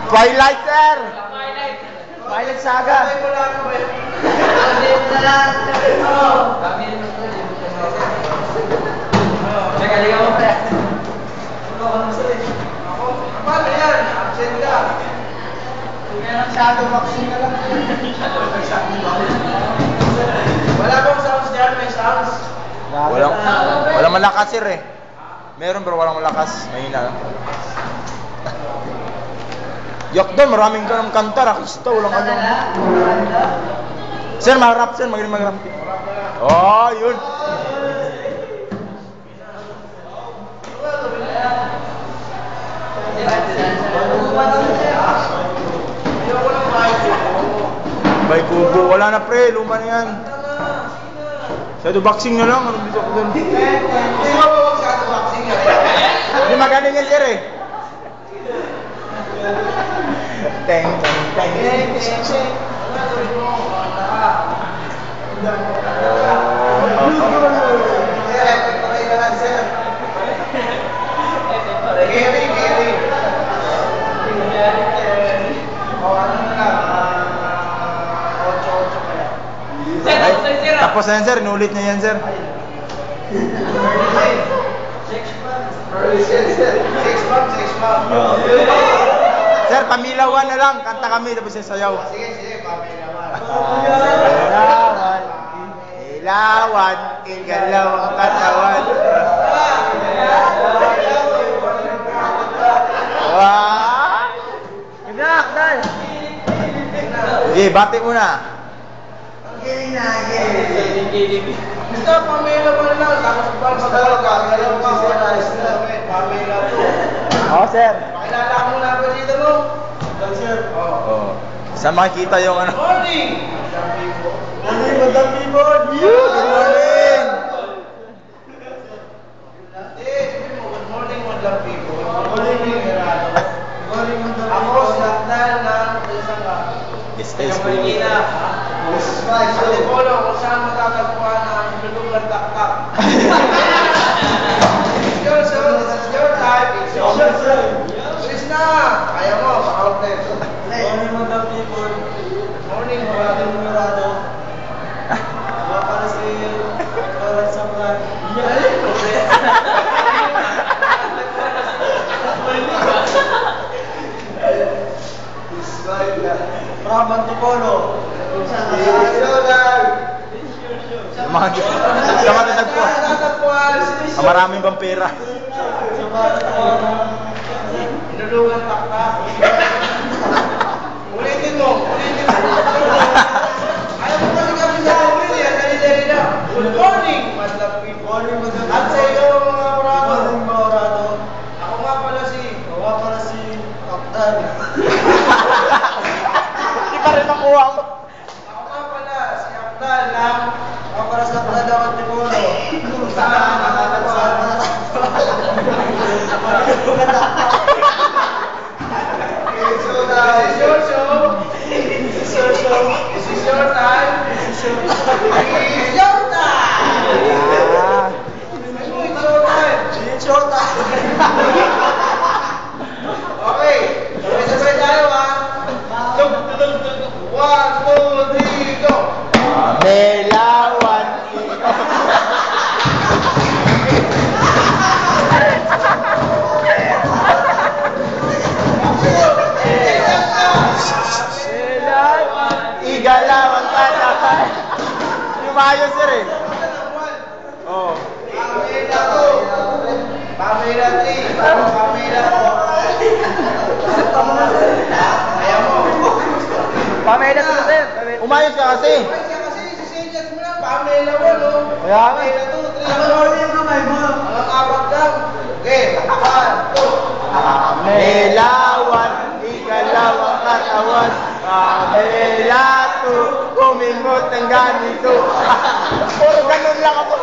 Twilight, sir! Twilight Saga! Teka, ligaw mo pre. Paano yan? Absent ka. Shadow boxing na lang. Wala bang sounds dyan? May sounds? Walang malakas, sir eh. Meron pero walang malakas. Mahina lang. Yak doon, maraming ganang kanta. Rakista, walang ano. Sir, mag-rap, sir. Magaling mag-rap. Oh, yun. Bay kubo, wala na pre, luma na yan. Shadow boxing na lang, ano dito ko doon? Hindi mo ba wag sa boxing yan? Hindi magaling yan sir eh. Teng, teng, teng. Tapos na yan sir, inulit niya yan sir. Sir, pamilawan na lang, kanta kami tapos yung sayaw. Sige, pamilawan. Ilawan, ilawan, igalaw ang katawan. Wah! Inak, dahil! Sige, bati muna. Basta pamilawan lang. Tapos pagkakalaw ka, pamilawan. Oo, sir. Pakilala ko muna ba dito mo? Sir. Oo. Saan makikita yung ano? Morning! Morning, Madam Bibon! Good morning! Good morning, Madam Bibon. Good morning, Gerardo. Ako, sinakdal ng isang Marikina. Ate Polo, kung saan matatagpuan ang lulugan taktak. This is your time. It's your time. Please na! Kaya mo, maka-out na ito. Morning, Madam Bibon. Morning, Madam Murado. Mga para si Lawrence Saplan. From Antipolo. Sa matatagpuan. Ang maraming bang pera. Inulungan taktak. Ulitin mo. Ayaw mo kasi kami sa ulit yan. Dali-dali na. Good morning, Madam Bibon. At sa iyo, mga orado. Ako nga pala si Kaptan. Hindi pa rin makuha mo. Ako nga pala si Kaptan ng Mga para sa Prada ng Antipolo. saan nakakasama. This is your show. This is your time. It's your time. It's your time. Okay. Sabay-sabay tayo ha. 1, 2, 3, go. Melawan. Igalaw ang katawan. Lumayo sir eh. Oh. Pamela 2. Pamela 3. Pamela 4. Ayaw mo. Pamela sir sir. Umayos ka kasi. Kasi si Sanchez mo lang. Pamela 1 oh. Kaya nga. Pamela 2, 3. Walang apat lang. Okay. 1, 2. Melawan. Igalaw ang katawan. Pamela 2. Kumingot ng ganito. Puro ganun lang ako.